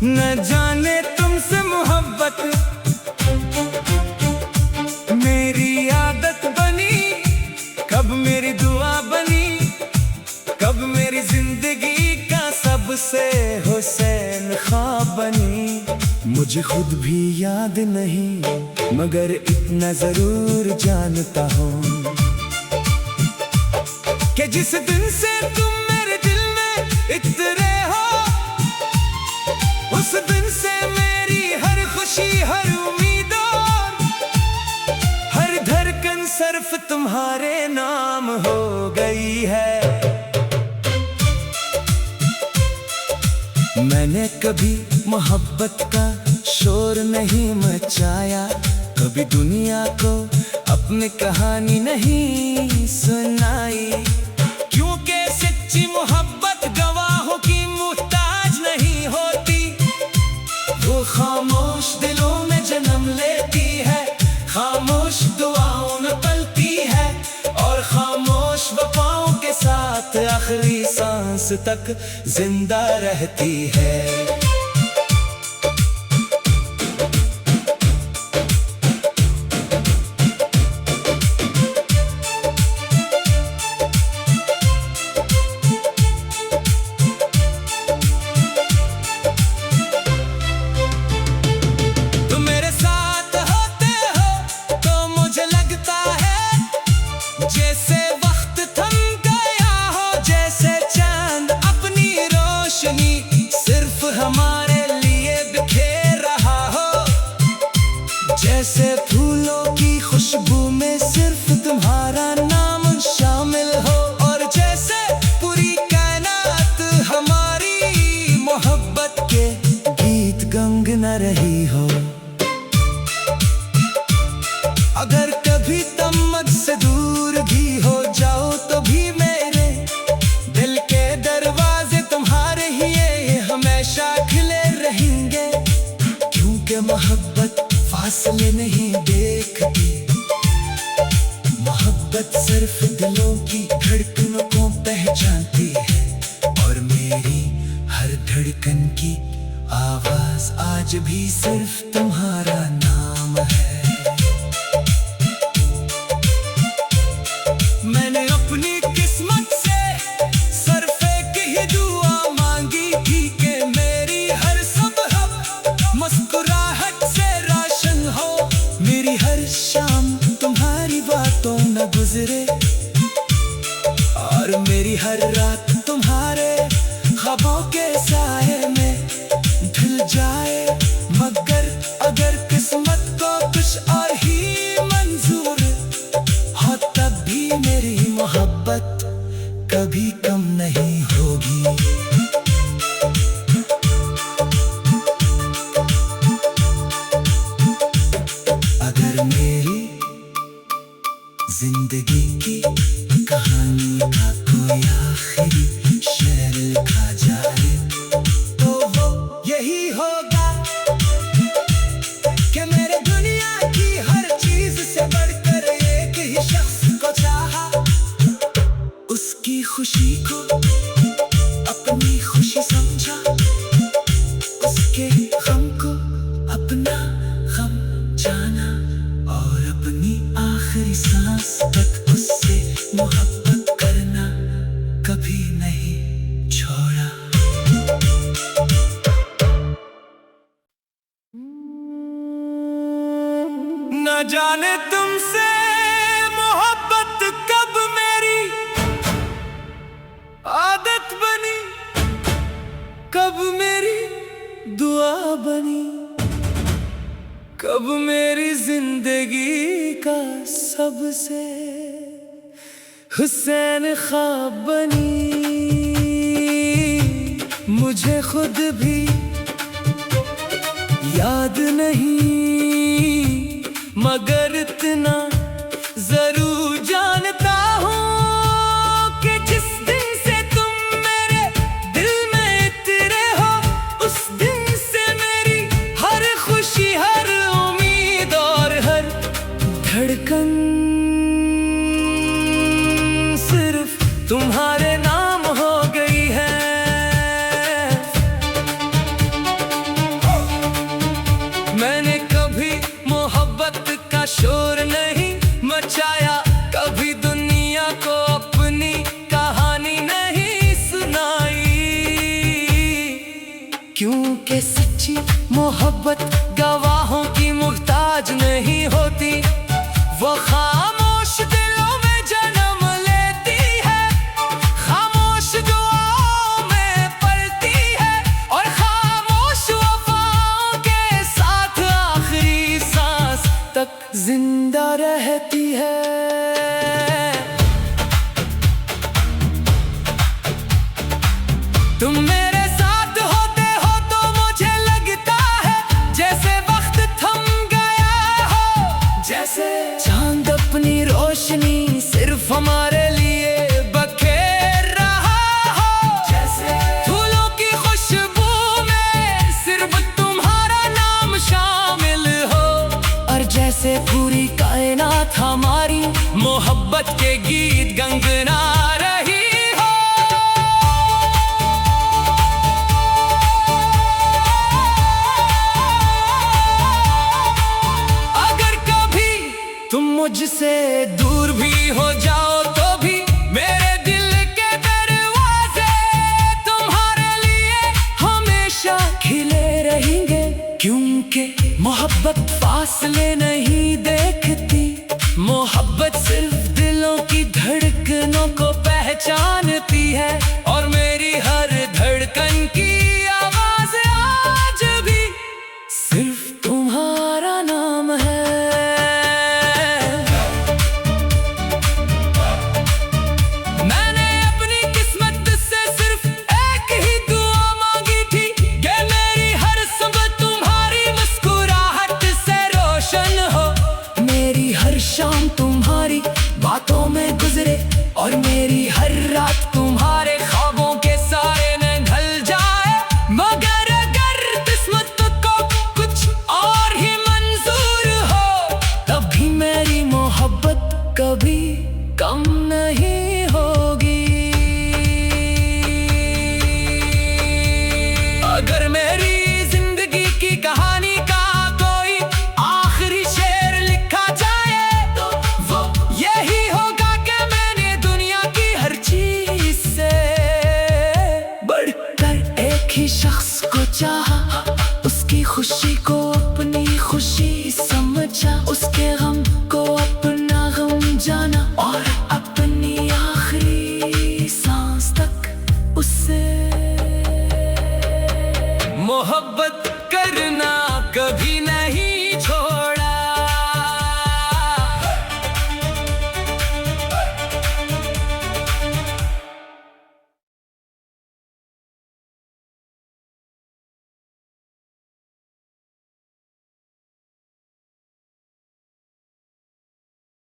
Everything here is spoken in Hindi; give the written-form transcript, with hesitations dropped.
न जाने तुमसे मोहब्बत मेरी आदत बनी, कब मेरी दुआ बनी, कब मेरी जिंदगी का सबसे हुसैन ख्वाब बनी। मुझे खुद भी याद नहीं मगर इतना जरूर जानता हूँ कि जिस दिन से तुम मेरे दिल में इतरे हो, उस दिन से मेरी हर खुशी, हर उम्मीद और हर धड़कन सिर्फ तुम्हारे नाम हो गई है। मैंने कभी मोहब्बत का शोर नहीं मचाया, कभी दुनिया को अपनी कहानी नहीं सुनाई, क्योंकि सच्ची मोहब्बत गवाहों की मुहताज नहीं होती। वो खामोश दिलों में जन्म लेती है, खामोश दुआओं में पलती है और खामोश वफाओं के साथ आखिरी सांस तक जिंदा रहती है। जैसे वक्त थम गया हो, जैसे चांद अपनी रोशनी सिर्फ हमारे लिए बिखेर रहा हो, जैसे फूलों की खुशबू में सिर्फ तुम्हारा नाम शामिल हो, और जैसे पूरी कायनात हमारी मोहब्बत के गीत गुनगुना रही हो। अगर कभी तुम मुझसे दूर भी हो जाओ तो भी मेरे दिल के दरवाजे तुम्हारे ही ये हमेशा खुले रहेंगे, क्योंकि मोहब्बत फासले नहीं देखती, मोहब्बत सिर्फ दिलों की धड़कनों को पहचानती है, और मेरी हर धड़कन की आवाज आज भी सिर्फ तुम्हारा नाम है। मैंने अपनी किस्मत से सिर्फ एक ही दुआ मांगी थी कि मेरी हर सुबह मुस्कुराहट से रोशन हो, मेरी हर शाम तुम्हारी बातों न गुजरे और मेरी हर रात तुम्हारे ख्वाबों के साए में ढल जाए। मगर अगर किस्मत को कुछ और ही मंजूर हो तब भी मेरी मोहब्बत कभी कम नहीं होगी। अगर मेरी जिंदगी की कहानी का कोई आखिरी शेर लिखा जाए तो वो यही होगा कि मेरे दुनिया की हर चीज से बढ़कर एक ही शख्स को चाहा, उसकी खुशी को अपनी खुशी समझा, उसके गम को अपना गम जाना और अपनी आखिरी सांस तक उससे मोहब्बत करना कभी नहीं छोड़ा। न जाने तुमसे मोहब्बत कब मेरी आदत बनी, कब मेरी दुआ बनी, कब मेरी जिंदगी का सबसे हुसैन ख्वाब बनी। मुझे खुद भी याद नहीं मगर इतना जरूर जानता हूँ कि जिस दिन से तुम मेरे दिल में इतरे हो, उस दिन से मेरी हर खुशी, हर उम्मीद और हर धड़कन सिर्फ तुम्हारे नाम हो गई है। तुम मेरे साथ होते हो तो मुझे लगता है जैसे वक्त थम गया हो, जैसे चांद अपनी रोशनी सिर्फ हमारे लिए बखेर रहा हो, जैसे फूलों की खुशबू में सिर्फ तुम्हारा नाम शामिल हो, और जैसे पूरी कायनात हमारी मोहब्बत के गीत गंगना रही हो। अगर कभी तुम मुझसे दूर भी हो जाओ तो भी मेरे दिल के दरवाजे तुम्हारे लिए हमेशा खिले रहेंगे, क्योंकि मोहब्बत फासले नहीं देखती, मोहब्बत सिर्फ दिलों की धड़कनों को पहचानती है, और मेरी हर धड़कन की आवाज आज भी सिर्फ तुम्हारा नाम है। मैंने अपनी किस्मत से सिर्फ एक ही दुआ मांगी थी कि मेरी हर सुबह तुम्हारी मुस्कुराहट से रोशन हो, मेरी हर शाम तुम्हारी बातों में गुजरे, और मेरी हर रात तुम्हारे ख्वाबों के सारे न ढल जाए। मगर अगर किस्मत को कुछ और ही मंजूर हो, तभी मेरी मोहब्बत कभी कम नहीं होगी। अगर मेरी जिंदगी की कहानी का कोई आखिरी शेर लिखा जाए तो वो यही होगा कि मैंने दुनिया की हर चीज से बढ़कर एक ही शख्स को चाहा, उसकी खुशी को अपनी खुशी समझा, उसके गम